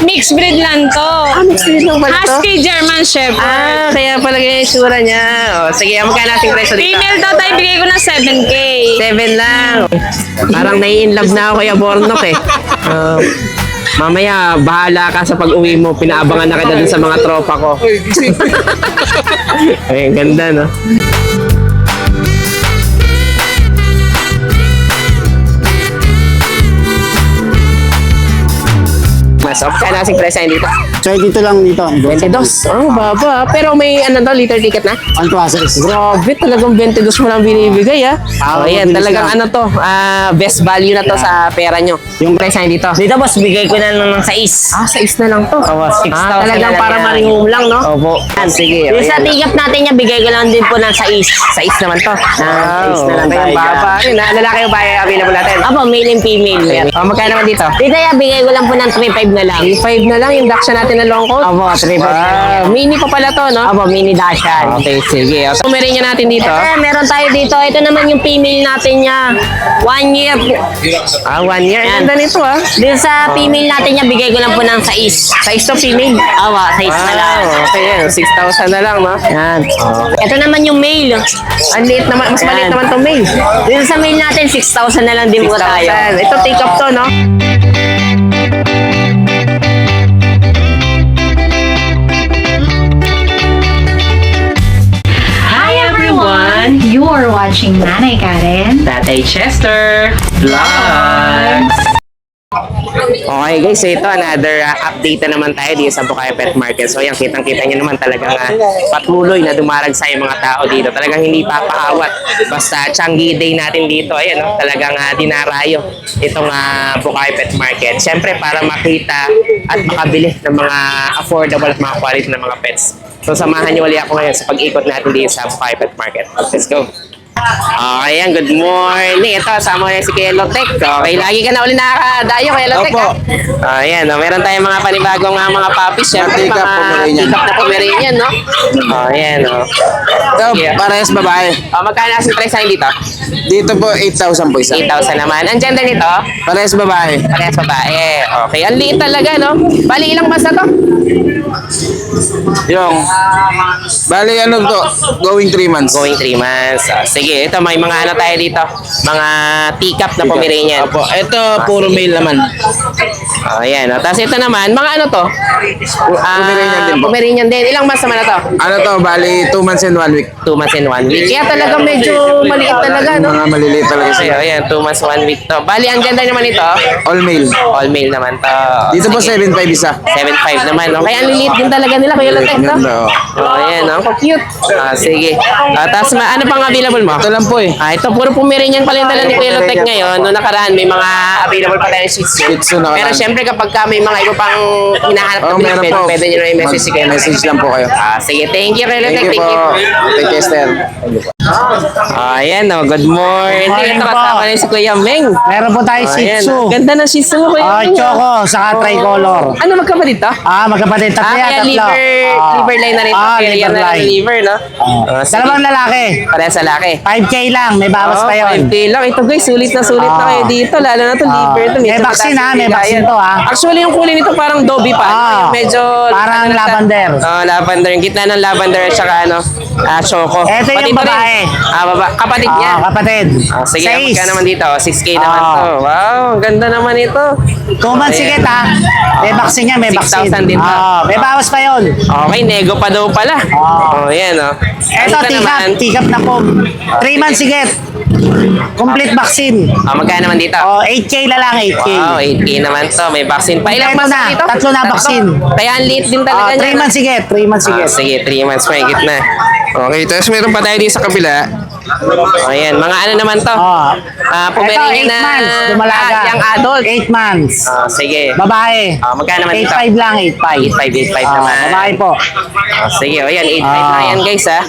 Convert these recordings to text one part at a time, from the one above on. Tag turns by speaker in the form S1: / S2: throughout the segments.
S1: Mixed breed lang to.
S2: Mixed breed lang pala to?
S1: Husky German Shepherd.
S2: Kaya pala ganyan yung itsura niya. Sige, magkano natin presyo dito?
S1: Female to tayo, bigay ko ng 7K.
S2: 7 lang. Parang nai-inlove na ako kaya Bornok eh. Mamaya, bahala ka sa pag-uwi mo. Pinaabangan na kita dun sa mga tropa ko. Ay, ang ganda, no? Mas off ka na kasing presyo dito.
S3: So, dito lang dito.
S2: 22. Baba. Pero may liter ticket na?
S3: Ang process.
S2: Grabe, talagang 22 mo lang binibigay, ah. Ayan,
S3: mabilis
S2: talagang
S3: lang.
S2: best value na to sa pera nyo. Yung presyo dito.
S4: Dito boss, bigay ko na ng 6.
S2: 6 na lang to.
S4: Oo, 6,000
S2: Talagang
S4: na lang
S2: para
S4: yan.
S2: maringum lang, no? Opo. Sige.
S4: Yung sa tigap natin niya, bigay ko lang din po ng 6.
S2: 6 naman to.
S4: 6 na lang
S2: okay,
S4: tayo
S2: baba. Yun, lalaki yung bahay available natin.
S4: Apo, male and female.
S2: Magkano naman dito?
S4: Dito yan, bigay ko lang po ng 3.5 na lang.
S2: 3.5 na lang yung Daksha natin na long coat.
S4: Apo, 3.5 na lang.
S2: Mini pa pala to, no?
S4: Apo, mini dashan.
S2: Okay, sige. So, Pomeranian natin dito.
S4: Meron tayo dito. Ito naman yung female natin niya. 1 year.
S2: 1 year. Ang
S4: Yan.
S2: ganda nito, ah.
S4: Dito sa female natin niya, bigay ko lang po ng 6.
S2: Size to female.
S4: Awa, 6 na lang.
S2: Okay, yan. 6,000 na lang, no?
S4: Yan. Ito naman yung male.
S2: Ang liit naman. Mas maliit
S4: Yan.
S2: naman to male.
S4: Dito sa male natin, 6,000 na lang din po tayo.
S2: 6,000. Ito, take up to, no?
S5: Hi everyone! You're watching Nanay Karen.
S2: Tatay Chester Vlogs. Okay guys, so ito another update na naman tayo dito sa Bukayo Pet Market. So yan, kitang-kita nyo naman talagang patuloy na dumaragsa yung mga tao dito. Talagang hindi papakawat. Basta Changi Day natin dito, ayan, no? Talagang dinarayo itong Bukayo Pet Market. Siyempre para makita at makabili ng mga affordable at mga quality ng mga pets. So samahan nyo ulit ako ngayon sa pag-ikot natin dito sa Bukayo Pet Market. Let's go! Okay, good morning. Ito, sama ko si Kuya Lotek. Okay, lagi ka na uli nakakadayo, Kuya Lotek.
S3: Opo.
S2: Ayan, meron tayong mga panibagong mga puppies. Siyempre,
S3: Tika Pomeranian.
S2: Tika na Pomeranian, no? Ayan, no?
S3: Ito, parehas babae.
S2: Magkano kasi price natin dito?
S3: Dito po, 8,000 po isa.
S2: 8,000 naman. Ang gender nito?
S3: Parehas babae.
S2: Parehas babae. Okay, ang liit talaga, no? Bali, ilang basta to?
S3: Yung, bali ano to, going 3 months.
S2: Going 3 months. Sige, ito may mga ano tayo dito. Mga teacup na Pomeranian.
S3: Opo, ito puro male naman.
S2: Ayan. Tapos ito naman, mga ano to?
S3: Pomeranian din po.
S2: Pomeranian din. Ilang months naman na to?
S3: Ano to, bali 2 months and 1 week.
S2: 2 months and 1 week. Kaya talaga medyo maliit talaga, no?
S3: Mga maliliit talaga
S2: Kasi,
S3: sila.
S2: ayan, 2 months, 1 week to. Bali, ang ganda naman ito.
S3: All male.
S2: All male naman to.
S3: Dito po
S2: Sige.
S3: 7,500 isa.
S2: 7.5 naman. No? Kaya ang liliit din talaga nila, Kuya Lotek, no?
S3: Ganda, oh.
S2: Ayan, ang cute. Sige. Tapos, ano pang available mo?
S3: Ito lang po eh.
S2: Ito, puro Pomeranian pala yung dala ni Kuya Lotek ngayon. Noong nakaraan, may mga available pa tayo Shih Tzu.
S3: Shih Tzu nakaraan.
S2: Pero syempre, kapag ka may mga iba pang hinahanap na
S3: Meron
S2: pwede,
S3: po.
S2: pwede nyo na i-message si Kuya Lotek.
S3: Message lang po kayo.
S2: Sige, thank you, Kuya Lotek.
S3: Thank you po. Thank you, Esther.
S2: Ayan, good morning.
S6: Morning
S2: Ito
S6: po.
S2: kasama na si Kuya Meng.
S6: Meron po tayo Shih
S2: Ayan,
S6: Tzu.
S2: ganda ng Shih Tzu, Kuya
S6: Ah,
S2: Meng.
S6: Choco, saka tricolor.
S2: Ano magkapatid to?
S6: Magkapatid. Tatlo yan,
S2: Kaya
S6: tatlo.
S2: liver line na rin. Kaya yan
S6: liver
S2: na
S6: line.
S2: liver, no? Sige.
S6: Dalawang lalaki.
S2: Parehas sa laki.
S6: 5K lang, may bawas pa yun.
S2: 5K lang. Ito guys, sulit na kayo dito. Lalo na to liver. To.
S6: May vaccine, ha? May vaccine to, ha?
S2: Actually, yung kulay nito parang Dobby pa. Medyo...
S6: Parang
S2: ano na-
S6: lavender.
S2: Lavender. Yung gitna ng lavender at saka choco.
S6: Ito yung
S2: Pati ito rin.
S6: babae.
S2: Kapatid niya.
S6: Kapatid.
S2: Sige,
S6: Size.
S2: magkano naman dito? 6K naman
S6: Ah.
S2: to. Wow, ganda naman ito.
S6: 2 months
S2: Ayan.
S6: sigit, ha? May vaccine yan, may
S2: 6,000
S6: vaccine.
S2: din ba?
S6: May bawas pa yun.
S2: Okay, nego pa daw pala. Yan,
S6: Ito, tikap na po. 3 months sigit. Complete vaccine.
S2: Magkano naman dito?
S6: 8K na lang, 8K.
S2: Wow, 8K naman to. May vaccine pa. Ilang
S6: Ito
S2: months
S6: na,
S2: dito?
S6: tatlo na vaccine.
S2: Kaya ang liit din talaga
S6: 3 months sigit, 3 months sigit.
S2: Sige, 3 months may gitna. Okay, tapos meron pa tayo dito sa kabila. Ayan, mga ano naman to?
S6: Ito,
S2: Pomeranian
S6: 8
S2: na
S6: months, dumalaga.
S2: young adult.
S6: 8 months.
S2: Sige.
S6: Babae.
S2: Magkano naman dito?
S6: 8.5 lang, 8.5.
S2: 8.5 naman.
S6: Babae po.
S2: Sige, ayan, 8.5 na yan guys ha.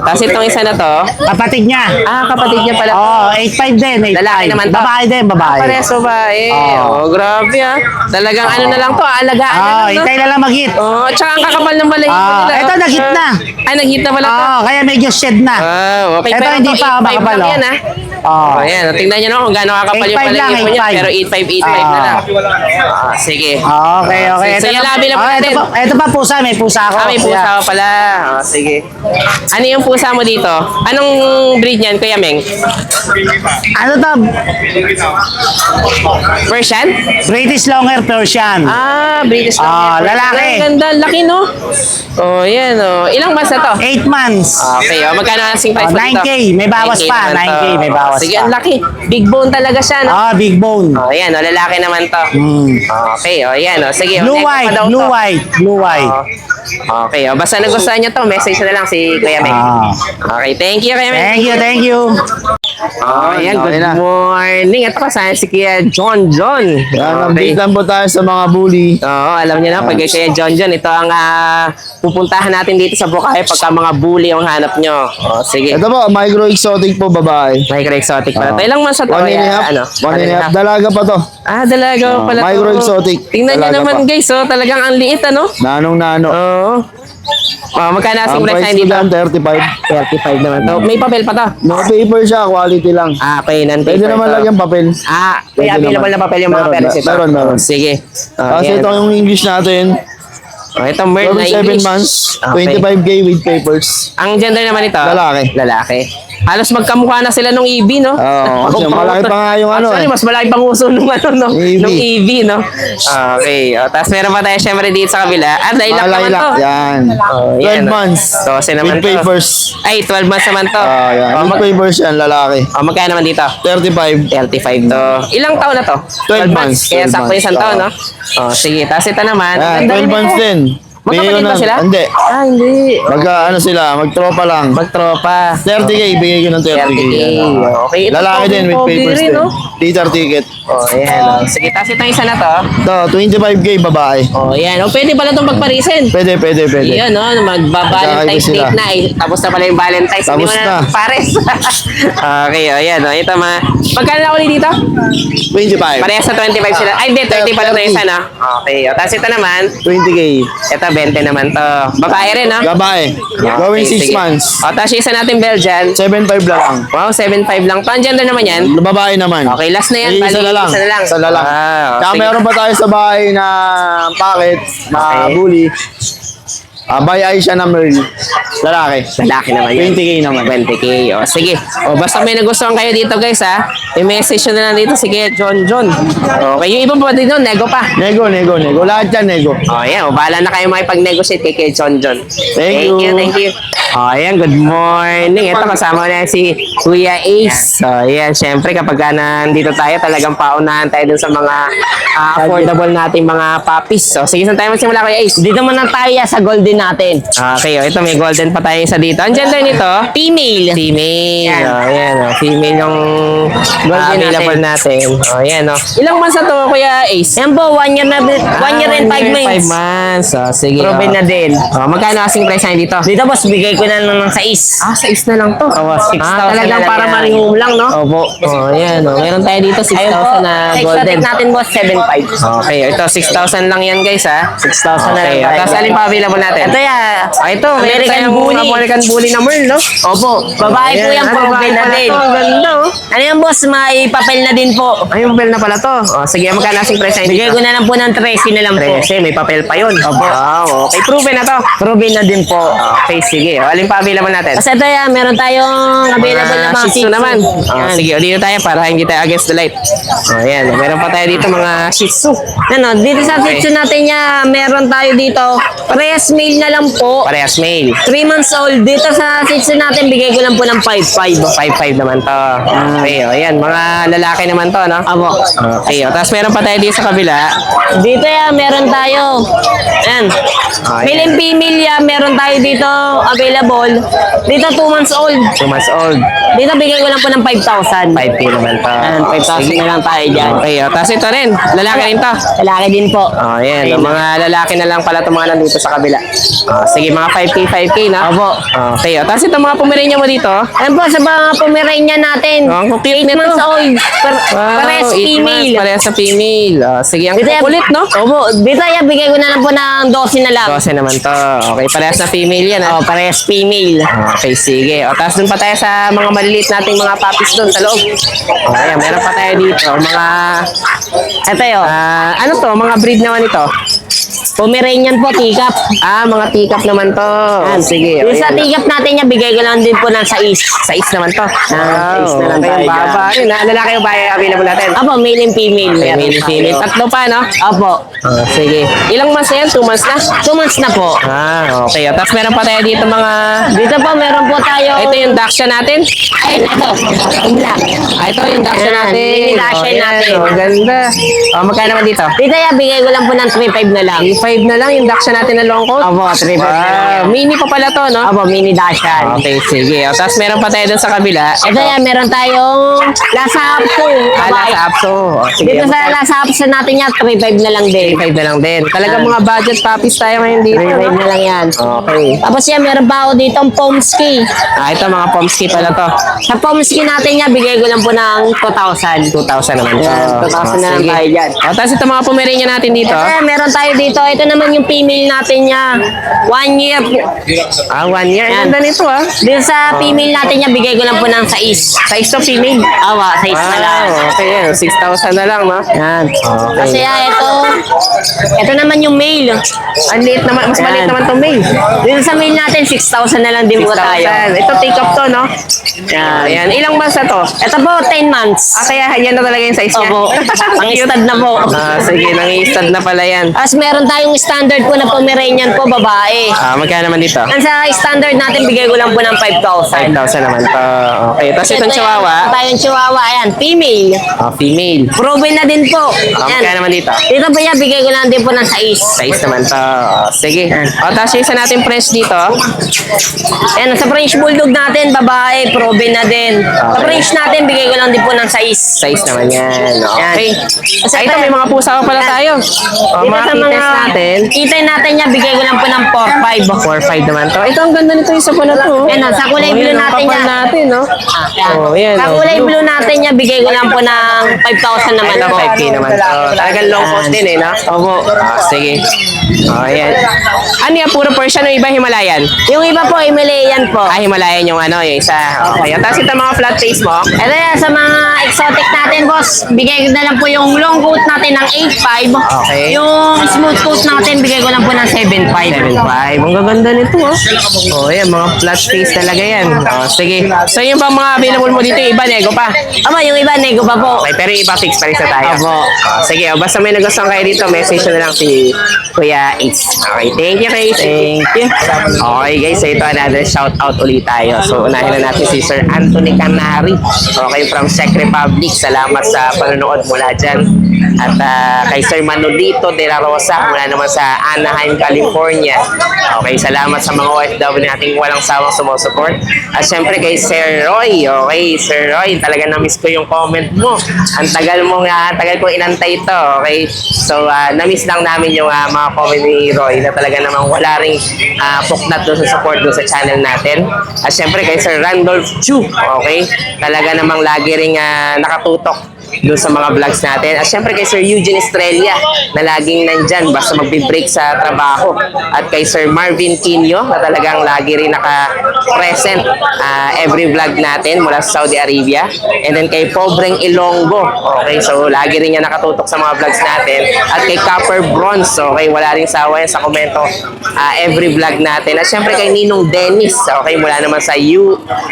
S2: Tapos itong isa na to.
S6: Kapatid niya.
S2: Kapatid niya pala.
S6: 8.5 din, 8.5.
S2: Lalaki naman to?
S6: Babae din, babae.
S2: Pares babae. Grabe ha. Talagang ano na lang to, alagaan na lang. No?
S6: Hintay na lang mag-hit.
S2: Tsaka ang kakapal ng balay nila.
S6: Ito, nag-hit na.
S2: Nag-hit na pala to.
S6: Kaya medyo shed na.
S2: Okay.
S6: Ito,
S2: Pero
S6: hindi
S2: to,
S6: pa
S2: 8.5
S6: makapal,
S2: lang
S6: oh.
S2: yan ha.
S6: Oh.
S2: Ayan, tingnan nyo na kung gaano kakapal yung
S6: 8.5 lang,
S2: palagay mo niya.
S6: 8.5.
S2: Pero 8.5 na lang. Sige.
S6: Okay, okay.
S2: So, yung labi lang natin.
S6: Ito pa pusa, may pusa ako.
S2: Ah, may pusa ka pala. Sige. Ano yung pusa mo dito? Anong breed niyan, Kuya Meng?
S6: Ano to?
S2: Persian?
S6: British Longhair Persian.
S2: Ah, British
S6: Ah,
S2: Longhair.
S6: lalaki.
S2: Ang ganda, laki no? Oh, yan oh. Ilang months na to?
S6: 8 months.
S2: Okay, oh, magkano ang asking price mo dito?
S6: 9K, may bawas
S2: 9K
S6: pa,
S2: naman to.
S6: 9K, may bawas
S2: Sige,
S6: pa.
S2: ang laki. Big bone talaga siya, no?
S6: Big bone.
S2: Oh, yan oh, lalaki naman to. Okay, oh, yan oh. Sige,
S6: Blue
S2: next pa
S6: white,
S2: daw
S6: blue
S2: to.
S6: white, blue white.
S2: Okay, oh, basta nagustuhan niyo to, message na lang si Kuya Meng. Okay, thank you, Kuya Meng.
S6: Thank you, thank you.
S2: Oh, ayan, good
S3: okay na.
S2: morning. Ito kasama si Kuya John.
S3: Yan,
S2: Okay.
S3: update lang po tayo sa mga bully.
S2: Oo, alam niyo na, pag kaya John, ito ang pupuntahan natin dito sa Bukahay pagka mga bully ang hanap nyo. O, sige.
S3: Ito po, micro exotic po babae.
S2: Micro exotic pala. Ilang months na to?
S3: 1 and a
S2: Kaya,
S3: half.
S2: Ano?
S3: 1 and a half. Dalaga pa to.
S2: Ah, dalaga pala to.
S3: micro exotic.
S2: Tingnan nyo
S3: Dalaga
S2: naman
S3: pa.
S2: guys, oh, talagang ang liit ano?
S3: Nanong-nano.
S2: Oo. Oh, magkano asing
S3: Ang
S2: price
S3: price
S2: na
S3: ko
S2: dito?
S3: dyan, 35.
S2: 35 naman to. May papel pa to?
S3: No paper siya, quality lang.
S2: Ah, okay, non-paper
S3: Pwede naman
S2: to.
S3: lagyan papel.
S2: Ah, may
S3: Pwede
S2: available
S3: naman.
S2: na papel yung mga
S3: Meron,
S2: peres ito.
S3: meron.
S2: Sige.
S3: Kasi
S2: Ayan.
S3: ito yung English natin.
S2: Oh, ito Merl na
S3: 7
S2: English.
S3: months,
S2: Okay.
S3: 25K with papers.
S2: Ang gender naman ito?
S3: Lalaki.
S2: Lalaki. Halos magkamukha na sila nung EV, no?
S3: Oo, kasi malaki pa nga yung ano,
S2: Actually,
S3: eh.
S2: mas malaki pang uso nung ano, no?
S3: EV.
S2: Nung EV, no? Okay. Tapos meron pa tayo syempre dito sa kabila. Ah, lilac naman to.
S3: Yan.
S2: Oh,
S3: 12
S2: yan,
S3: months.
S2: 12 naman
S3: With
S2: to.
S3: papers.
S2: Ay, 12 months naman to.
S3: Yan.
S2: Oh,
S3: With papers yan, lalaki.
S2: magkano naman dito?
S3: 35.
S2: 35 to. Ilang taon na to?
S3: 12 months.
S2: Kaya
S3: 12
S2: sakto
S3: months.
S2: isang taon, no? Oh, sige. Tapos ito naman.
S3: Yan,
S2: ang ganda
S3: 12
S2: rin
S3: months
S2: ito.
S3: din.
S2: Magkapatid ba sila?
S3: Hindi.
S2: Ah, hindi.
S3: Ano sila, magtropa lang.
S2: Magtropa.
S3: 30K, bigay ko ng 30K.
S2: 30K. Okay. Ito,
S3: Lalaki din with
S2: pogi
S3: papers
S2: rin,
S3: din.
S2: no?
S3: Liter ticket.
S2: Oh, ayan. Oh. Sige, tapos itong isa na to.
S3: Ito, 25K babae.
S2: Oh, ayan. Oh, pwede pala itong pagparisin.
S3: Pwede.
S2: Iyan, no? Magba-Valentine's
S3: Magkakaiba sila.
S2: date na. Eh. Tapos na pala yung Valentine's. Hindi
S3: Tapos
S2: mo
S3: na.
S2: pares. Okay, oh, ayan. Oh. Ito, magkano na ulit dito?
S3: 25.
S2: Parehas sa 25 sila. Ay, hindi. 30 pala ito isa, no? Okay. Oh. Tapos ito naman.
S3: 20K.
S2: Ito, 20 naman to. Babae rin, no?
S3: Babae. Going
S2: Okay,
S3: 6
S2: sige.
S3: months.
S2: Oh, tapos yung isa natin Belgian.
S3: 7.5 na lang.
S2: Wow, 7.5 lang. Pang gender naman yan.
S3: Babae naman.
S2: Okay, last na yan.
S3: Isa
S2: Bali,
S3: na lang.
S2: Isa na lang.
S3: Isa na lang. Tsaka
S2: sige.
S3: meron pa tayo sa bahay na packet, na
S2: Okay.
S3: bully. By Aisha na Merl. Lalaki.
S2: Lalaki naman yan.
S3: 20K naman.
S2: 20K. O, sige. O, basta may nagustuhan kayo dito, guys, ha? I-message nyo na lang dito. Sige, John. Okay, yung iba pa dito, nego pa.
S3: Nego. Lahat yan, nego.
S2: O, yan. O, bahala na kayo makipag-negotiate kay John.
S3: Thank you.
S2: Thank you. O, ayan. Good morning. Ito, kasama na si Kuya Ace. So, ayan. Syempre, kapag nandito tayo, talagang paunahan tayo dun sa mga affordable nating mga puppies. So, sige, saan tayo magsimula, Kuya Ace?
S4: Dito muna tayo sa golden natin.
S2: Okay, ito may golden pa tayo isa dito. Ang gender nito?
S4: Female.
S2: Female.
S4: Yan.
S2: Ayan, female yung
S4: Golden
S2: available natin. Ayan, Ilang months na to, Kuya Ace?
S4: Yan po, 1 year na, 1 year and 5 months.
S2: 5 months. Sige.
S4: Proven na din.
S2: Magkano asking price na dito?
S4: Dito boss, bigay ko na ng 6.
S2: 6 na lang to.
S4: Oo, 6,000
S2: talagang
S4: na lang
S2: para
S4: yan.
S2: maringum lang, no?
S3: Opo.
S2: Ayan, Meron tayo dito 6,000
S4: Ayun po,
S2: na
S4: sa
S2: golden.
S4: exotic natin boss, 7,500.
S2: Okay, ito 6,000 lang yan, guys, ha?
S4: 6,000 na lang
S2: Okay,
S4: tayo.
S2: tapos alin pa available natin?
S4: Ito yan.
S2: Ito, meron
S4: American
S2: tayong
S4: Bully.
S2: American Bully na Merl, no?
S4: Opo, babae po yan, proven na din.
S2: Ang ganda,
S4: Ano yan boss, may papel na din po.
S2: Ay, yung papel na pala to. Sige, magkano asing price na
S4: Bigay ko na lang po ng 13 na lang po.
S2: 13, may papel pa yun. Wow, okay. Proven na to.
S4: Proven na din po.
S2: Okay, sige. Alin pa available natin?
S4: Kasi ito yan, meron tayong available na mga
S2: Shih Tzu naman.
S4: Yan.
S2: Sige, dito tayo para hindi tayo against the light. Ayan, meron pa tayo dito mga Shih Tzu.
S4: Ano, dito sa
S2: Okay.
S4: section natin niya, meron tayo dito, parehas male na lang po.
S2: Parehas male.
S4: 3 months old. Dito sa section natin, bigay ko lang po ng 5,500.
S2: 5'5 naman to. Okay, ayan. Mga lalaki naman to, no?
S4: Abo.
S2: Okay, tapos meron pa tayo dito sa kabila.
S4: Dito yan, meron tayo. Ayan. Male and female yan, meron tayo dito available. Dito 2 months old.
S2: 2 months old.
S4: Dito bigay ko lang po ng 5,000.
S2: 5K naman to.
S4: Ayan, 5,000 na lang tayo dyan.
S2: Okay, tapos ito rin. Lalaki rin to.
S4: Lalaki din po.
S2: Ayan. Mga lalaki na lang pala itong mga nandito sa kabila. Sige, mga 5K na.
S4: Opo.
S2: Okay, tapos itong mga Pomeranian mo dito.
S4: Ayan po, sa mga Pomeranian natin.
S2: Ang cute
S4: 8
S2: nito.
S4: months old. Parehas
S2: 8
S4: female.
S2: months, parehas sa female. Sige, ang
S4: Dito yan-
S2: kulit, no?
S4: Opo, dito yan, bigay ko na lang po ng 12 na lang.
S2: 12 naman to. Okay, parehas na female yan, ha?
S4: Oh, parehas female.
S2: Okay, sige. Tapos dun pa tayo sa mga maliliit nating mga puppies dun sa loob. Okay, meron pa tayo dito. Mga,
S4: Ito yun.
S2: ano to? Mga breed naman ito.
S4: Pomeranian po, tikap.
S2: Mga teacup naman to. Sige.
S4: Yung sa
S2: ayan.
S4: tikap natin niya, bigay ko lang din po ng 6.
S2: Size naman to.
S4: Size na lang
S2: okay,
S4: tayo
S2: baba. Yun, lalaki o babae available natin?
S4: Apo, male and female.
S2: Okay,
S4: Meron
S2: male, female.
S4: tayo.
S2: Tatlo pa, no?
S4: Opo.
S2: Sige. Ilang months na yan? 2 months na?
S4: 2 months na po.
S2: Okay. Tapos meron pa tayo dito mga...
S4: Dito po, meron po tayo.
S2: Ito yung Daksha natin.
S4: Ay, ito. Yung black.
S2: Ito yung Daksha
S4: Ayan,
S2: natin.
S4: mini Daksha
S2: Ayan,
S4: natin.
S2: Ganda. Magkano naman dito?
S4: Dito yan, bigay ko lang po ng 3.5 na lang.
S2: 3.5 na lang yung Daksha natin na long coat.
S4: Opo, 3.5 na lang.
S2: Mini pa pala to, no?
S4: Opo, mini Dashan.
S2: Okay, sige. Tapos meron pa tayo dun sa kabila.
S4: Ito yan, meron tayong Lhasa Apso.
S2: Sa Apso. Sige.
S4: Dito sa Lhasa Apso natin yan, 3.5 na lang din.
S2: 3.5 na lang din. Talagang mga budget puppies tayo ngayon dito.
S4: 3.5 na lang yan.
S2: Okay.
S4: Tapos yan, meron pa ako dito ang Pomsky.
S2: Ito mga Pomsky pala to.
S4: Sa Pomsky natin yan, bigay ko lang po ng 2,000.
S2: 2,000 naman to.
S4: Yan, 2,000 na lang
S2: Sige.
S4: tayo dyan.
S2: Tapos ito mga Pomeranian natin dito.
S4: Ito, meron tayo dito. Ito naman yung female natin niya. 1 year.
S2: 1 year.
S4: Yan.
S2: Ang ganda nito,
S4: Dito sa female natin niya, bigay ko lang po ng 6.
S2: Size to female.
S4: Awa, 6 na lang.
S2: Okay, yan. 6,000 na lang, no?
S4: Yan.
S2: Okay.
S4: Kasi ito naman yung male.
S2: Ang liit naman. Mas maliit
S4: Yan.
S2: naman itong male.
S4: Dito sa male natin, 6,000 na lang din po tayo.
S2: 6,000. Ito take up to, no?
S4: Yan.
S2: Ayan. Ilang months na to?
S4: Ito po, 10 months.
S2: Kaya yan na talaga yung size niya.
S4: Opo. Ang stud na po.
S2: Sige, nang-i-stand na pala yan.
S4: Tapos meron tayong standard po na Pomeranian po, babae.
S2: Magkano naman dito?
S4: Ang sa standard natin, bigay ko lang po ng 5,000.
S2: 5,000 naman to. Okay. Tapos itong chihuahua.
S4: Ito tayong chihuahua, ayan, female.
S2: Female.
S4: Proven na din po.
S2: Magkano naman dito?
S4: Dito po yan, bigay ko lang din po ng 6.
S2: Size naman to. Sige. Tapos yung isa natin French dito.
S4: Ayan, sa French Bulldog natin, babae, proven na din. Sa French natin, bigay ko lang din po ng 6.
S2: Size naman yan. Okay.
S4: Kasi
S2: Ito, may mga pusa pa pala tayo.
S4: Dito
S2: Mga
S4: sa
S2: kites natin.
S4: Kitay natin niya, bigay ko lang po ng 4-5.
S2: 4-5 naman to. Ito, ang ganda nito isa pa na to.
S4: Ayan, sa kulay blue
S2: Ayan, ang
S4: natin
S2: kapal
S4: yan.
S2: natin, no? Ayan.
S4: Sa kulay blue natin niya, bigay ko lang po ng 5,000 naman
S2: Ito,
S4: po.
S2: 5K naman to. Talagang long coat din, eh, no?
S4: Opo.
S2: Sige. Ayan. Ano yan? Puro Persian o iba Himalayan?
S4: Yung iba po, Himalayan po.
S2: Himalayan yung ano, yung isa. Okay. Tapos ito mga flat face mo.
S4: Ito yan, sa mga exotic natin, boss, bigay ko na lang po yung long coat natin ng 8.5.
S2: Okay.
S4: Yung smooth coat natin, bigay ko lang po ng 7.5.
S2: 7.5. Ang gaganda nito, yan, mga flat face talaga yan. Sige. So, yung bang mga available mo dito, yung iba, nego pa.
S4: Aba, yung iba, nego pa po.
S2: Okay, pero yung iba fix pa rin sa tayo.
S4: Opo.
S2: Sige, basta may nagustuhan kayo dito, message nyo na lang si Kuya Ace. Okay, thank you, Ace. Thank you. Okay, guys, so ito another shout out ulit tayo. So, unahin na natin si Sir Anthony Canari. Okay, from Czech Republic. Salamat sa panonood mula dyan. At kay Sir Manolito de la Rosa mula naman sa Anaheim, California. Okay, salamat sa mga OFW nating walang sawang sumusupport. At syempre kay Sir Roy. Okay, Sir Roy, talaga na-miss ko yung comment mo. Ang tagal mo nga, tagal kong inantay ito. Okay, so na-miss lang namin yung mga comment ni Roy na talaga namang wala ring puknat doon sa support doon sa channel natin. At syempre kay Sir Randolph Chu. Okay, talaga namang lagi ring nakatutok doon sa mga vlogs natin. At syempre kay Sir Eugene Estrella na laging nandyan basta magbe-break sa trabaho. At kay Sir Marvin Quino na talagang lagi rin naka-present every vlog natin mula sa Saudi Arabia. And then kay Pobreng Ilonggo. Okay, so lagi rin niya nakatutok sa mga vlogs natin. At kay Copper Bronze. Okay, wala rin sawa yan sa komento every vlog natin. At syempre kay Ninong Dennis. Okay, mula naman sa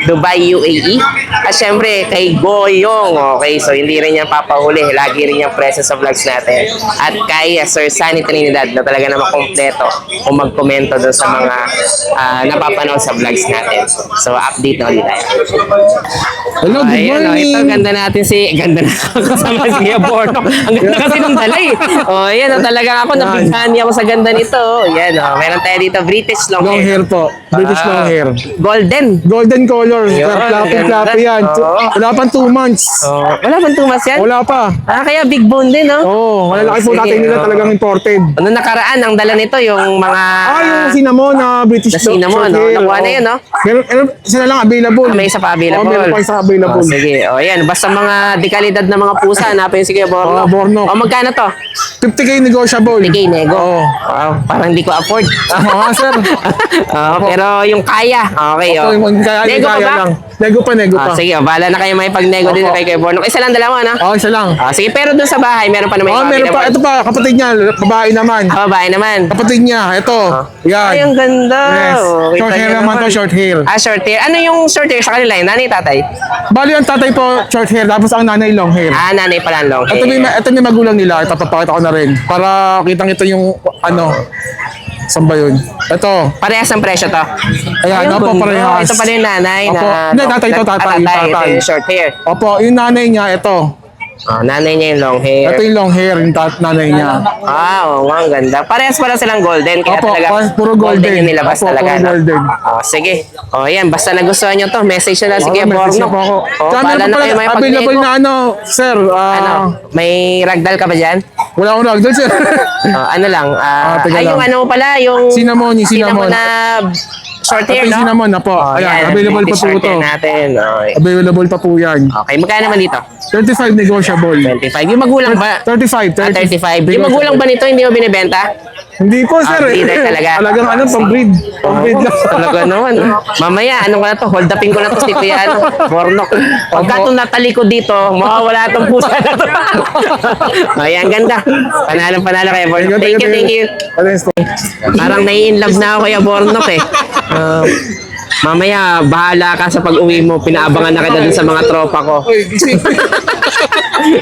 S2: Dubai, UAE. At syempre kay Goyong. Okay, so hindi rin niya papahuli. Lagi rin niyang present sa vlogs natin. At kay Sir Sunny Trinidad na talaga naman kompleto kung magkomento doon sa mga napapanood sa vlogs natin. So, update na ulit tayo.
S3: Hello, good
S2: Ayan,
S3: morning.
S2: ito, ganda natin ganda na kasama si Kuya Borno. Ang ganda kasi nung dala ayan, talagang ako, napighan niya ako sa ganda nito. Ayan, meron tayo dito, British long
S3: Long hair po. British long hair.
S2: Golden.
S3: Golden color.
S2: Yun,
S3: Flappy
S2: ganda.
S3: yan.
S2: Oo.
S3: Wala pang 2 months.
S2: Wala bang
S4: Mas yan?
S3: Wala pa.
S4: Kaya big bone din, no?
S3: Oo, malalaki po
S4: Sige,
S3: natin nila, talagang imported.
S4: Ano nakaraan, ang dala nito, yung mga...
S3: Yung cinnamon na British
S4: Na cinnamon, no? Nakuha na yun, no?
S3: Meron sila lang available.
S4: May isa pa available.
S3: Meron pa isa available.
S4: Sige, yan. Basta mga dekalidad na mga pusa, hanapin sige, Borno.
S3: Borno.
S4: Magkano to?
S3: 50K negotiable.
S4: 50K nego.
S3: Oo.
S4: Wow, parang hindi ko afford.
S3: Sir.
S4: Pero yung kaya, okay,
S3: Opo, yung kaya
S4: Nego pa ba?
S3: lang. Nego pa.
S4: Sige, bahala na kayo may pag-nego din kay Borno. Isa lang dalawa, no?
S3: Isa lang.
S4: Sige, pero dun sa bahay, meron pa naman
S3: Meron pa. Ito pa, kapatid niya. Babae naman.
S4: Babae naman.
S3: Kapatid niya. Ito. Yan.
S4: Ay, ang ganda.
S3: Yes.
S4: Kita
S3: Short hair
S4: niyo
S3: naman to, short hair.
S4: Short hair. Ano yung short hair sa kanila? Yung nanay, tatay?
S3: Bali, ang tatay po, short hair. Tapos ang nanay, long hair.
S4: Nanay pala ang long hair.
S3: Ito may magulang nila. Ito, papakita ko na rin. Para kitang ito yung, saan ba yun? Ito.
S4: Parehas ang presyo to.
S3: Ayan,
S4: Ayun,
S3: opo,
S4: ganda.
S3: parehas.
S4: Ito pala yung nanay
S3: Opo.
S4: na...
S3: Hindi, tatay ito, tatay.
S4: Ito yung short hair.
S3: Opo, yung nanay niya, ito.
S4: Nanay niya yung long hair.
S3: Ito yung long hair, yung nanay niya.
S4: Oo, ang ganda. Parehas pala silang golden. Kaya
S3: Opo,
S4: talaga,
S3: puro golden.
S4: yung nilabas
S3: Opo,
S4: talaga.
S3: puro
S4: no?
S3: golden.
S4: Sige. Yan, basta nagustuhan nyo to. Message na lang sige,
S3: Message
S4: Borno.
S3: na po ako. Tsaka
S4: Pala
S3: meron
S4: na
S3: pa
S4: kayo
S3: pala
S4: may
S3: available
S4: pag-nego.
S3: na sir.
S4: May ragdoll ka ba dyan?
S3: Wala akong ragdoll, sir.
S4: Ano lang?
S3: teka
S4: Yung
S3: lang.
S4: ano pala, yung...
S3: Cinnamon, yung cinnamon.
S4: na short hair,
S3: Ito yung
S4: no?
S3: cinnamon na po. Ayan, available pa po
S4: short
S3: ito.
S4: hair natin. Okay.
S3: Available pa po yan.
S4: Okay, magkano naman dito?
S3: 35 negotiable.
S4: 25. Yung magulang ba?
S3: 35.
S4: 35. Yung magulang ba nito hindi mo binibenta?
S3: Hindi po, sir.
S4: Breeder talaga.
S3: Talagang pang-breed. Pang-breed lang.
S4: Talaga naman. Mamaya, ano ko na to? Hold upin ko na to si Kuya, Bornok. Pagka itong natalikod dito, mawawala itong pusa na to. Ayan, ganda. Panalo kaya Bornok. Thank you. Parang nai-inlove na ako kaya Bornok eh. Mamaya, bahala ka sa pag-uwi mo. Pinaabangan na kita dun sa mga tropa ko.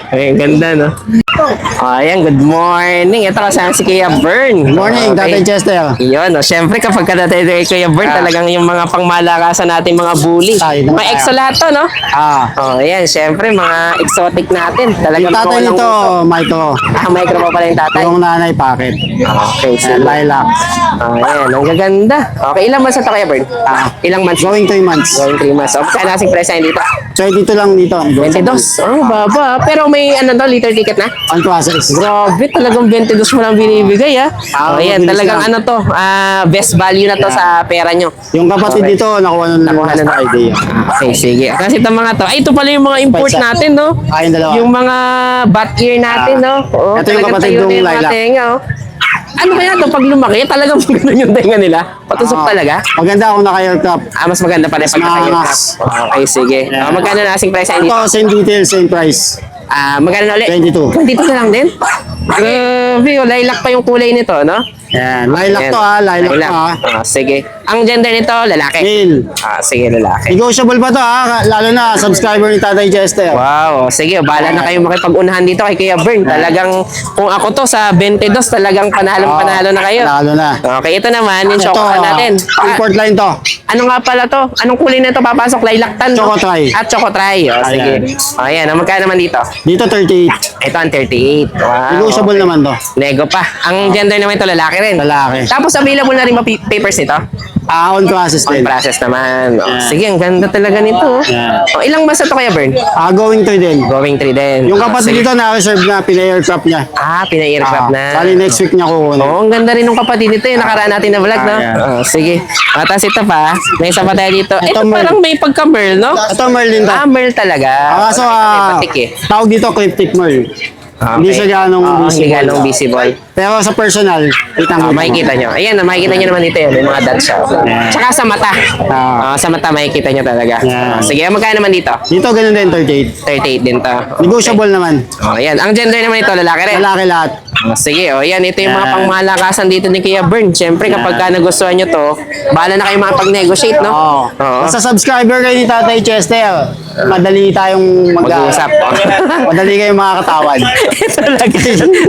S4: Ay, ganda, no? Ayan, good morning. Ito kasama si Kuya Bern.
S6: Good morning, Tatay Chester.
S4: Yun, no? Siyempre kapag katatay kay Kuya Bern, talagang yung mga pangmalakasan natin, mga bully.
S6: Tayo,
S4: Mga exo lahat to, no? Ayan, siyempre, mga exotic natin. Talagang
S6: Yung tatay
S4: mga
S6: nito,
S4: walang-
S6: Micro.
S4: Micro pa pala yung tatay.
S6: Yung nanay, Packet.
S4: Okay, sige.
S6: Lilac.
S4: Ayan, ang gaganda. Okay, ilang months na to, Kuya Bern? Ilang months?
S6: Going 3 months.
S4: Going 3 months. Okay, kaya nasing presyo dito?
S6: 22 lang dito.
S4: 22. Baba. Pero may liter ticket na?
S6: On process.
S4: Grabe, talagang 22 mo lang binibigay, ha? Ayan,
S6: mabilis
S4: talagang
S6: lang.
S4: best value na to sa pera nyo.
S6: Yung kapatid
S4: Okay.
S6: dito, nakuha nun
S4: Nakuha
S6: last
S4: na.
S6: Friday.
S4: Okay, sige. Kasi itong mga to, ito pala yung mga import
S6: Paisa.
S4: natin, no?
S6: Yung dalawa.
S4: Yung mga bat ear natin, no? Oo,
S6: Ito yung
S4: talagang
S6: kapatid
S4: tayo na
S6: kong
S4: yung mga
S6: lilac.
S4: tenga, oh. Ano kaya to pag lumaki? Talagang ganun yung tenga nila? Patusok talaga?
S6: Maganda kung naka-aircraft.
S4: Mas maganda pala pag nakayo.
S6: Maangas.
S4: Okay, sige. Magkano na asing price dito?
S6: Ito, same details, same price.
S4: Magkano na ulit?
S6: 22.
S4: 22 na lang din? Grabe, lilac pa yung kulay nito, no?
S6: Yan. Lilac to lilac to
S4: Sige. Ang gender nito, lalaki?
S6: Male.
S4: Sige, lalaki.
S6: Negotiable pa to lalo na subscriber ni Tatay Chester.
S4: Wow, sige, bahala na kayo makipag-unahan dito kay Kuya Bern. Talagang, kung ako to sa 22, talagang panalo na kayo.
S6: Lalo na.
S4: Okay, ito naman, yung
S6: Ito,
S4: chocolate natin.
S6: import line to.
S4: Ano nga pala to? Anong kulay na to papasok? Lilac tan, no?
S6: Chocotry.
S4: Chocotry. Sige. Ayan, magkano naman dito?
S6: Dito 38.
S4: Ito ang 38. Wow.
S6: Negotiable naman to.
S4: Nego pa. Ang gender naman ito, lalaki rin.
S6: Lalaki.
S4: Tapos available na rin papers nito?
S6: On process
S4: On
S6: din.
S4: process naman.
S6: Yeah.
S4: Sige, ang ganda talaga nito.
S6: Yeah.
S4: Ilang months na to kaya, Bern?
S6: Going to din.
S4: Going 3 din.
S6: Yung kapatid
S4: Sige.
S6: dito na-reserve na, pina-aircraft niya.
S4: Pina-aircraft na.
S6: Bali next week niya kukunin.
S4: Oo, ang ganda rin ng kapatid nito. Yung nakaraan natin na vlog, no?
S6: yeah.
S4: Sige. Tapos ito pa, may isa pa tayo dito. Ito
S6: Merl.
S4: parang may pagka-merl, no?
S6: Ito Merlin to.
S4: Merl talaga.
S6: Kaso
S4: May patik eh.
S6: tawag dito cryptic Merl. Hindi siya ganong
S4: Hindi
S6: visible.
S4: ganong visible.
S6: Pero sa personal, kitang
S4: Makikita nyo. Ayan, makikita nyo naman dito yun. Yung mga dots siya. Tsaka sa mata. Sa mata makikita nyo talaga.
S6: Yeah.
S4: Sige, magkano naman dito?
S6: Dito ganun din 38.
S4: 38 din to.
S6: Negotiable naman.
S4: Ayan. Ang gender naman ito, lalaki rin.
S6: Lalaki lahat.
S4: Sige, yan. Ito yung mga
S6: Yeah.
S4: pangmalakasan dito ni Kuya Bern. Siyempre, kapag ka nagustuhan nyo to, bahala na kayo makapag-negotiate, no? Oo.
S6: Basta subscriber kayo ni Tatay Chester, madali tayong
S4: Mag-uusap.
S6: madali kayong makakatawad.
S4: Talaga.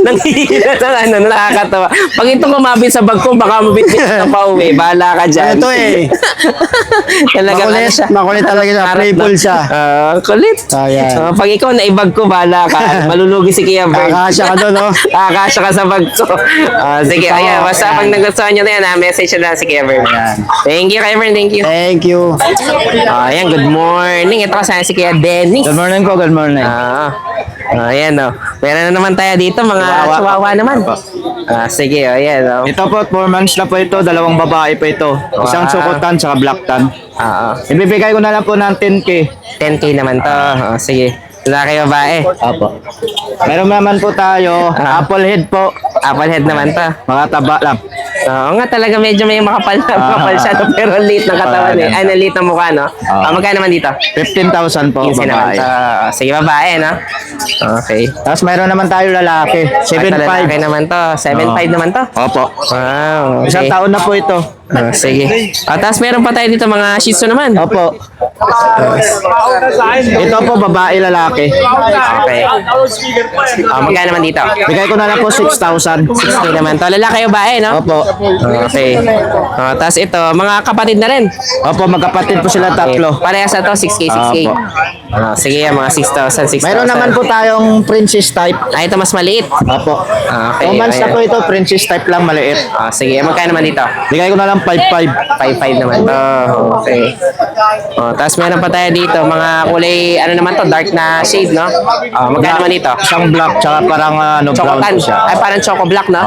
S4: Nanghihila na nakakatawa. Pag ito kumabit sa bag ko, baka mabitbit ka pa uwi. Bahala ka dyan.
S6: Ito eh.
S4: Talaga
S6: Makulit, makulit talaga siya. Playful siya.
S4: Kulit.
S6: Ayan.
S4: Pag ikaw naibag ko, bahala ka. Malulugi si Kuya Bern.
S6: Kakasya ka doon, no?
S4: Kakasya ka sa bag ko. Sige, ayan. Basta pag nagustuhan nyo na yan, message nyo lang si Kuya Bern.
S6: Ayan.
S4: Thank you, Kuya Bern. Thank you.
S6: Thank you.
S4: Ayan, good morning. Ito kasama si Kuya Dennis.
S3: Good morning po, good morning.
S4: Ayan, oh. Meron na naman tayo dito, mga chihuahua naman. Sige, ayan, oh.
S7: Ito po, 4 months na po ito, 2 babae po ito. Isang sukutan, saka black tan. Ibibigay ko na lang po ng 10K.
S4: 10K naman to. Sige. Lalaki babae.
S7: Opo. Meron naman po tayo, apple head po.
S4: Apple head naman to.
S7: Mga taba lang.
S4: Oo nga talaga medyo may makapal siya no? Pero liit ng katawan eh. Ay, liit ng mukha, no? Magkano naman dito?
S7: 15,000 po,
S4: 15 naman
S7: babae.
S4: to. Sige, babae, no? Okay.
S7: Tapos meron naman tayo lalaki,
S4: Ito lalaki
S7: 7,500.
S4: naman to. 7.5 naman to.
S7: Opo.
S4: Wow.
S7: Isang
S4: Okay.
S7: taon na po ito.
S4: Sige. Tapos meron pa tayo dito mga shih tzu naman.
S7: Opo. Ito po, babae lalaki.
S4: Okay. Magkano naman dito?
S7: Bigay ko na lang po 6,000.
S4: 6K naman to. Lalaki babae, no?
S7: Opo.
S4: Okay. Tapos ito, mga kapatid na rin.
S7: Opo, magkapatid po sila
S4: Okay.
S7: tatlo.
S4: Parehas na to, 6K, 6K.
S7: Opo.
S4: Sige, mga 6,000, 6,000.
S7: Mayroon naman po tayong princess type.
S4: Ito mas maliit.
S7: Opo.
S4: Okay.
S7: 2 months na
S4: ayan.
S7: po ito, princess type lang, maliit.
S4: Sige, magkano naman dito?
S7: Bigay ko na lang 5,500.
S4: 5.5 naman to. Okay. Tapos meron pa tayo dito, mga kulay, ano naman to, dark na shade, no? Magkano naman dito?
S7: Isang black, tsaka parang brown
S4: Chocotan.
S7: po siya.
S4: Ay, parang choco black, no?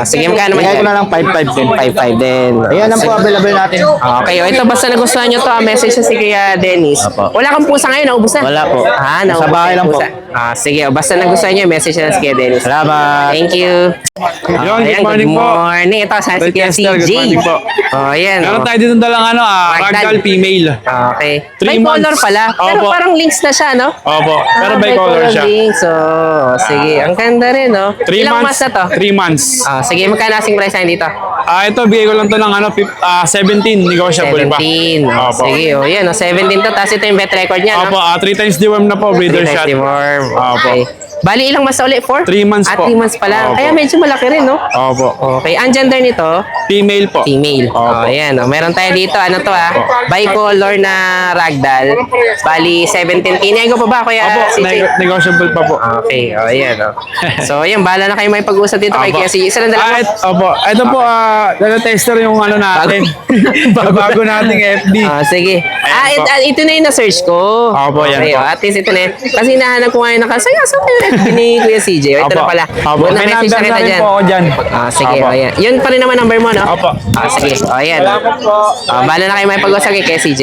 S4: Sige, magkano naman
S7: Bigay ko
S4: dyan?
S7: na lang 5,500 din.
S4: 5.5 din.
S7: Ayan lang po, available natin.
S4: Okay, ito basta nagustuhan nyo to, message sa si Kuya Dennis.
S7: Apo.
S4: Wala kang pusa ngayon, naubos na?
S7: Wala po.
S4: Naubos
S7: Sa bahay
S4: na yung
S7: lang po.
S4: pusa. Sige, basta nagustuhan nyo, message na si Kuya Dennis.
S7: Salamat.
S4: Thank you.
S3: Yun,
S4: Ayan,
S3: good morning
S4: good
S3: po.
S4: morning. Ito, sa si Kuya
S3: Chester, good
S4: CJ.
S3: morning po.
S4: Ayan.
S3: Meron tayo dito dalang ragdoll female.
S4: Okay.
S3: 3
S4: May color
S3: months.
S4: pala. Pero
S3: Opo.
S4: parang links na siya, no?
S3: Opo, pero
S4: Ah,
S3: by color siya.
S4: links. Sige. Ang ganda rin, no?
S3: 3
S4: Ilang
S3: months.
S4: months na to?
S3: 3 months.
S4: Sige, magkano asking price natin dito?
S3: Ito, bigay ko lang to ng 17, negotiable pa.
S4: 17.
S3: Opo.
S4: Sige, yan. 17 to. Tapos ito yung bet record niya, no?
S3: Opo, 3 times deworm na po, breeder
S4: Three
S3: shot.
S4: times deworm.
S3: Opo.
S4: Okay. Bali, ilang months na ulit? 4?
S3: 3 months po.
S4: 3 months pa lang.
S3: Opo.
S4: Kaya medyo malaki rin, no?
S3: Opo.
S4: Okay. Ang gender nito?
S3: Female po.
S4: Female.
S3: Opo.
S4: Ayan. Meron tayo dito. Ano to, bicolor na ragdoll. Bali, 17K. Iniego pa ba, Kuya
S3: Opo,
S4: CJ?
S3: negotiable pa po.
S4: Okay, ayan. So, ayan, bahala na kayo may pag-usap dito kay
S3: Opo.
S4: Kuya CJ. Isa lang dalawa.
S3: Opo. Ito po, tester yung natin. Bago nating FB.
S4: Sige.
S3: Ayan po.
S4: Ito na yung na-search ko.
S3: Opo, yan
S4: Okay,
S3: po.
S4: at least ito na yun. Kasi hinahanap ko ngayon nakasaya. So, FB ni Kuya CJ. Ito na pala.
S3: Opo.
S4: Buwan na
S3: May
S4: message na
S3: number
S4: kita
S3: na rin
S4: dyan.
S3: po ako dyan.
S4: Sige,
S3: Opo.
S4: ayan. Yun pa rin naman number mo, no?
S3: Opo.
S4: Sige. Ayan. Bahala na kayo may pag-usap kay Kuya CJ.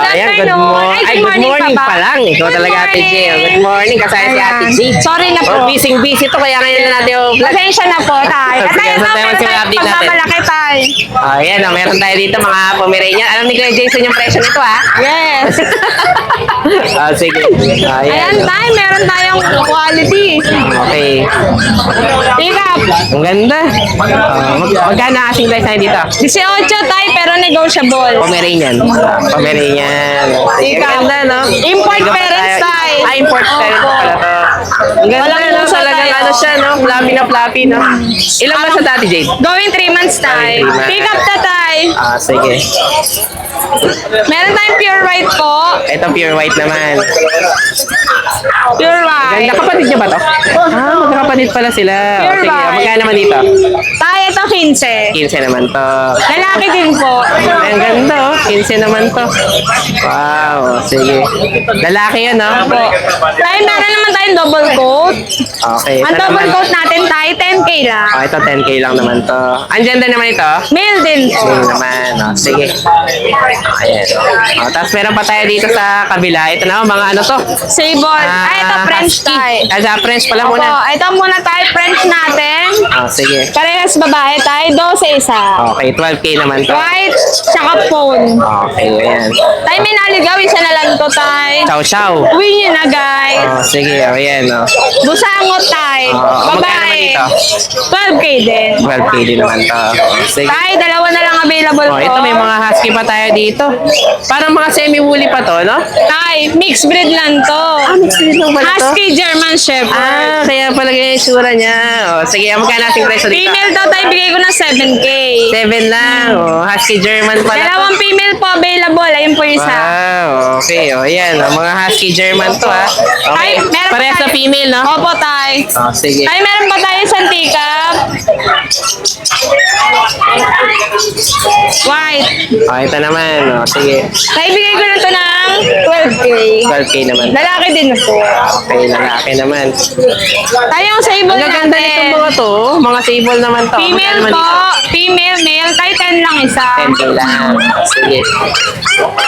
S4: Ayan, good morning. Ay, good morning pa lang. Ikaw talaga, Ate J. Good morning. Kasaya si Ate J.
S1: Sorry na po.
S4: Busy to. Kaya ngayon na natin yung vlog.
S1: Pasensya na po, tay. At
S4: Sige,
S1: ayun
S4: sa
S1: na,
S4: tayo
S1: meron
S4: mag-update
S1: tayong
S4: natin.
S1: pagmamalaki, tay.
S4: Ayan, meron tayo dito mga Pomeranian. Alam ni Kuya Jason yung presyo nito, ha?
S1: Yes.
S4: Sige.
S1: Ayan, tay, meron tayong quality.
S4: Okay.
S1: Pick up.
S4: Ang ganda. Magkano asking price na dito?
S1: 18, tay, pero negotiable.
S4: Pomeranian. Pomeranian. Ang ganda, no?
S1: Import
S4: Sige pa
S1: parents,
S4: tayo.
S1: tay.
S4: Import parents pala to. Ang ganda,
S1: Walang
S4: no?
S1: puso
S4: Talagang
S1: tayo.
S4: ano siya, no? Fluffy na fluffy, no? Ilang ba sa dati, Jade?
S1: Going 3 months, tay.
S4: Going 3 months.
S1: Pick up na, tay.
S4: Sige.
S1: Meron tayong pure white po.
S4: Ito pure white naman.
S1: Pure white.
S4: Ganda, kapatid niya ba to? Magkakapatid pala sila.
S1: Pure
S4: Sige,
S1: white.
S4: magkano naman dito?
S1: Tay, ito 15.
S4: 15 naman to.
S1: Lalaki din po.
S4: Ang ganda, oh. 15 naman to. Wow, sige. Lalaki yun, no?
S1: Tay, meron naman tayong double coat.
S4: Okay.
S1: Ang
S4: ito
S1: double
S4: naman.
S1: coat natin, tay, 10K lang.
S4: Ito 10K lang naman to. Ang ganda naman ito?
S1: Male din po.
S4: Yun naman. Sige. Ayan. Tapos meron pa tayo dito sa kabila. Ito na, mga ano to?
S1: Sable. Ito French
S4: husky.
S1: tay.
S4: Sa French pala
S1: Opo,
S4: muna.
S1: ito muna tayo French natin.
S4: Sige.
S1: Parehas babae tayo, 12 isa.
S4: Okay, 12K naman to.
S1: White, tsaka phone.
S4: Okay, ayan.
S1: Tay, may naligaw, isa na lang to, tay.
S4: Chow chow.
S1: Uwi nyo na, guys.
S4: Sige, ayan.
S1: Busangot, tay.
S4: Magkano naman
S1: Babae.
S4: dito?
S1: 12K din.
S4: 12K din naman to. Sige.
S1: Tay, dalawa na lang available ko.
S4: Ito may mga husky pa tayo dito. Parang mga semi-woolly pa to, no?
S1: Tay, mixed breed lang to.
S4: Mixed breed lang pala to?
S1: Husky German Shepherd.
S4: Kaya pala ganyan yung sura niya. Sige, magkano nating presyo dito?
S1: Female to, tay, bigay ko ng 7K.
S4: 7 lang. Husky German pala to.
S1: Dalawang female po po available. Ayun po yung isa.
S2: Wow, okay. O, yan. Mga Husky German to, ha. Okay.
S1: Ay, meron pa
S2: Parehas
S1: tayo.
S2: na female, no?
S1: Opo, tay.
S2: Sige.
S1: Ay, meron pa tayo sa tikap. White.
S2: Ito naman. O, sige.
S1: Naibigay ko na to ng 12K.
S2: 12K naman.
S1: Lalaki din na po.
S2: Okay, lalaki naman.
S1: Tayong sable
S2: Ang gaganda
S1: natin.
S2: nitong mga to. Mga sable naman to.
S1: Female
S2: Magkano
S1: po.
S2: naman
S1: Female, male. Tayo 10 lang isa.
S2: dito? 10K lang. Sige.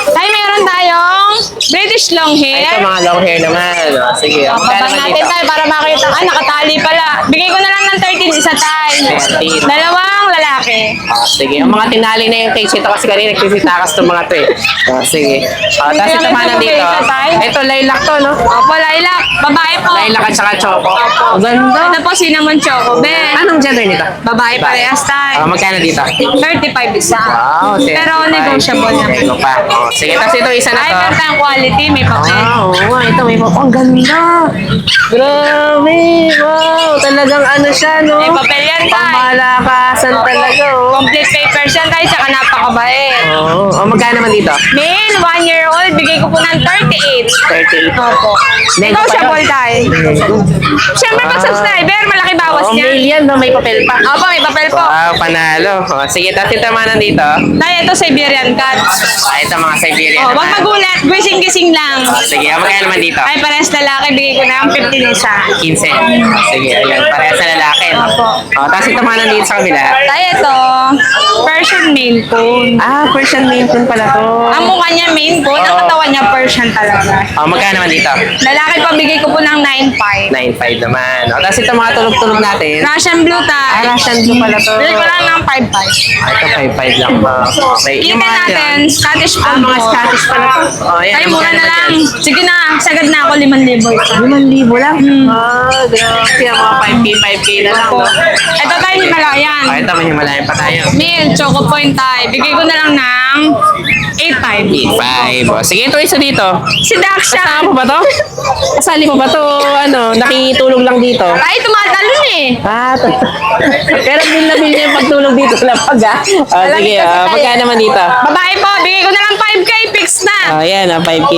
S1: Tayo meron tayong British long
S2: Ito,
S1: hair.
S2: mga long hair naman. O, sige. Magkano
S1: Baba
S2: naman
S1: natin
S2: dito?
S1: tayo para makita. Ah, nakatali pala. Bigay ko na lang ng 13 isa tayo.
S2: 13.
S1: Dalawang lalaki.
S2: Sige. Ang mga tinali na yung case ito kasi kanina nagsisitakas itong mga to eh. Sige. Tapos ito naman nandito. Ito, lilac to, no?
S1: Opo, lilac. Babae po.
S2: Lilac at saka choco. Ang ganda.
S1: Ito po cinnamon choco. Ben.
S2: Anong gender nito?
S1: Babae parehas tayo.
S2: Magkano dito?
S1: 35 isa.
S2: Wow,
S1: Pero negotiable naman.
S2: Nego pa. Sige, tapos ito isa na
S1: Ay,
S2: to.
S1: meron tayong quality. May papel.
S2: Oo nga, ito may ang ganda. Grabe. Wow, talagang ano siya, no?
S1: May papel yan tayo.
S2: Pangmalakasan talaga, oh.
S1: Complete papers yan tayo. Tsaka napakabait.
S2: Oo. Magkano naman dito?
S1: Male, 1-year-old. Bigay ko po ng 38.
S2: 38.
S1: Opo.
S2: Nego pa
S1: Negotiable
S2: yun.
S1: tayo. Siyempre, pag subscriber, malaki bawas
S2: Oh,
S1: niya.
S2: million, no? May papel pa.
S1: Opo, may papel po.
S2: Wow, panalo. Sige, tapos ito naman nandito.
S1: Tayo, ito Siberian cat.
S2: Ito mga Siberian
S1: Oh, wag
S2: naman.
S1: magulat. Gising-gising lang.
S2: Sige, magkano naman dito?
S1: Ay, parehas lalaki. Bigay ko na ang 15 isa.
S2: 15. Sige, ayun. Parehas sa lalaki, no?
S1: Opo.
S2: Tapos ito mga nandito sa kabila.
S1: Tayo, ito. Persian Maine Coon.
S2: Persian Maine Coon pala to.
S1: Ang mukha niya Maine Coon. Ang katawan niya Persian talaga.
S2: Magkano naman dito?
S1: Lalaki pa, bigay ko po ng 9.5.
S2: 9.5 naman. Tapos ito mga tulog-tulog natin.
S1: Russian Blue tayo.
S2: Russian Blue pala to.
S1: Bigay ko lang ng 5.5.
S2: Ito 5.5 lang ba? Okay.
S1: Kita natin, Scottish Fold.
S2: mga Scottish pala to. Ayan.
S1: Tayo mura
S2: magkano
S1: na
S2: ba
S1: lang.
S2: dyan?
S1: Sige na, sagad na ako 5,000 isa.
S2: 5,000 lang? Grabe. Ang mga 5K na lang.
S1: Opo.
S2: No?
S1: Ito tayo Himalayan.
S2: Ito, may Himalayan pa tayo.
S1: Male, Choco Point tayo. Bigay ko na lang ng 8.5.
S2: 8.5. Sige, ito isa dito.
S1: Si Daksha.
S2: Kasama mo ba to? Kasali mo ba to? Nakitulog lang dito?
S1: Ay, tumatalon eh.
S2: Pero bil na bil niya yung pagtulog dito sa lapag, ha? Sige, magkano naman dito?
S1: Babae po, bigay ko na lang 5K. Fix na.
S2: Ayan, 5K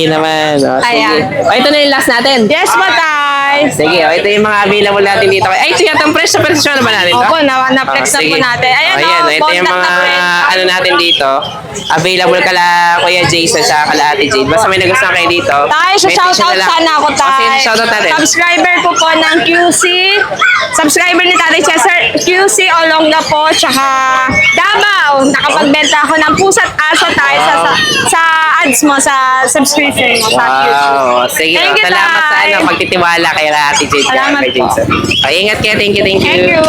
S2: naman. Sige.
S1: Ayan.
S2: Ito na yung last natin.
S1: Yes, matay.
S2: Sige, ito yung mga available natin dito. Ay, ito yata ang presyo na ba natin to?
S1: Opo, na-flex na po
S2: Sige.
S1: natin. Ayan,
S2: Ito yung mga ano natin dito. Available kala Kuya Jason sa kala Ate Jade. Basta may nagustuhan kayo dito.
S1: Tayo,
S2: message
S1: shoutout
S2: nyo lang.
S1: sana ako tayo.
S2: Sige, shoutout natin.
S1: Subscriber ko po ng QC. Subscriber ni Tatay Cesar. QC Olongga po. Tsaka Davao. Nakapagbenta ako ng pusa't aso tayo sa ads mo, sa subscription mo. Sa QC.
S2: Wow. Sige,
S1: Thank you,
S2: salamat sa
S1: Tay.
S2: pagtitiwala kay Ate Jade.
S1: Salamat
S2: kay
S1: po.
S2: Jason. Okay, ingat kayo. Thank you.
S1: Thank you.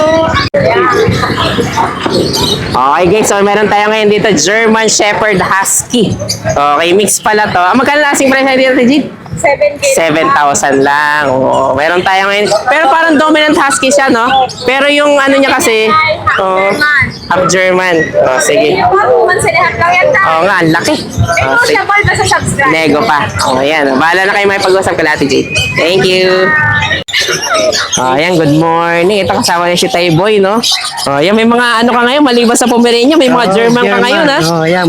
S2: Okay guys, so meron tayo ngayon dito German Shepherd Husky. Okay, mix pala to. Magkano lasing price na dito, Jade?
S1: 7K.
S2: 7,000 lang. Oo, meron tayo ngayon. Pero parang dominant husky siya, no? Pero yung ano niya kasi, half German. Sige.
S1: 2 months and a half lang yan tayo.
S2: Oo nga, ang laki. Sige.
S1: Negotiable ba sa subscribe?
S2: Nego pa. Ayan. Bahala na kayo may pag-usap kay Ate Jade. Thank you. Ayan, good morning. Ito kasama niya si Tay Boy, no? Ayan, may mga ano ka ngayon, maliban sa Pomeranian, may mga German ka ngayon, ha?
S6: Yan.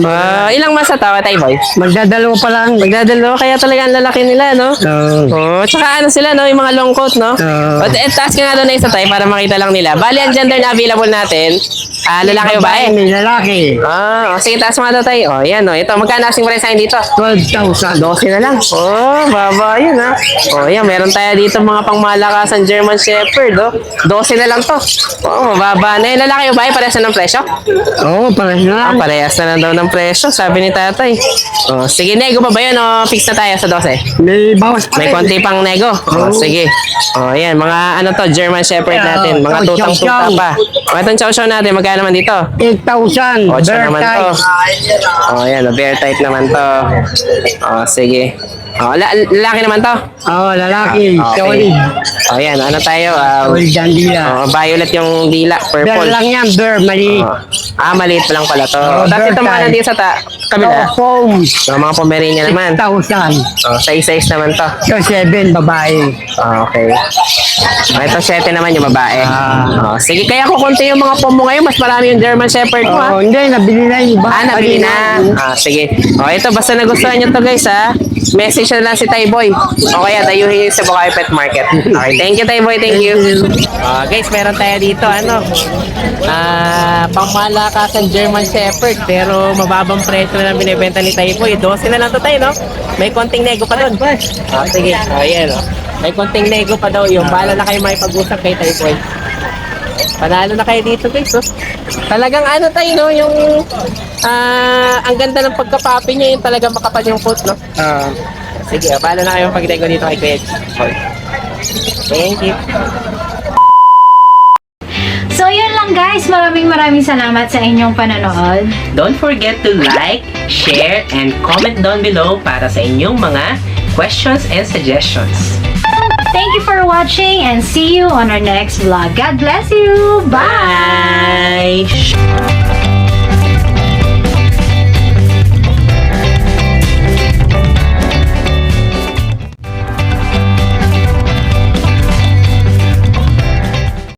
S2: Ilang months na tawa, Tay Boy?
S6: Magdadalawa pa lang.
S2: Magdadalawa, kaya talaga ang lalaki nila, no? Tsaka ano sila, no? Yung mga long coat, no? Taas ka nga doon na isa tayo para makita lang nila. Bali, ang gender na available natin, lalaki o babae?
S6: May lalaki.
S2: Sige, taas mo nga daw tayo. Ayan, no? Ito, magkano asing price natin dito?
S6: 12,000.
S2: 12 na lang. Baba yun, ha? Ayan, meron tayo dito mga pangmalakasan German Shepherd, 12 na lang to. Mababa na yun. Lalaki o babae, parehas na ng presyo?
S6: Oo, parehas na lang.
S2: Parehas na lang daw ng presyo, sabi ni tatay. Sige, nego pa ba yun? Fix na tayo sa 12.
S6: May bawas pa
S2: May
S6: rin.
S2: konti pang nego. Sige. Ayan, mga ano to, German Shepherd natin. Mga
S6: chow,
S2: tutang-tuta
S6: chow.
S2: pa. Itong chow-chow natin, magkano naman dito?
S6: 8,000.
S2: 8
S6: Bear
S2: naman to.
S6: type.
S2: Ayan, bear type naman to. Sige. Lalaki naman to.
S6: Lalaki. Solid.
S2: Ayan, ano tayo?
S6: Solid ang dila.
S2: Violet yung dila,
S6: Bear
S2: purple.
S6: lang yan, bear. Maliit.
S2: Maliit pa lang pala to. Tapos ito mga nandito sa kabila.
S6: Foam.
S2: So, mga Pomeranian naman.
S6: 1,000.
S2: Size naman to.
S6: So, 7, babae.
S2: Okay. Ito 7 naman yung babae. Sige, kaya ko konti yung mga pomo ngayon. Mas marami yung German Shepherd mo, ha?
S6: Hindi, nabili na yung iba.
S2: Nabili na. Sige. Ito, basta nagustuhan nyo to, guys, ha? Message na lang si Tayboy. O kaya, dayuhin sa Bukawi Pet Market. Okay, thank you, Tayboy. Thank you. Guys, meron tayo dito, pangmalakasan German Shepherd, pero mababang presyo na lang binibenta ni Tayboy. 12 na lang to tayo, no? May konting nego pa doon. Sige. Ayan, may konting nego pa daw yung. Bahala na kayo makipag-usap kay Tayboy. Panalo na kayo dito, guys. Talagang tayo, no? Yung ang ganda ng pagkapapi niya, yung talagang makapal yung foot, no? Sige, bahala na kayo pag-nego dito kay Kuya. Thank you.
S5: So yun lang guys, maraming salamat sa inyong panonood.
S4: Don't forget to like, share, and comment down below para sa inyong mga questions and suggestions.
S5: Thank you for watching and see you on our next vlog. God bless you! Bye!
S4: Bye!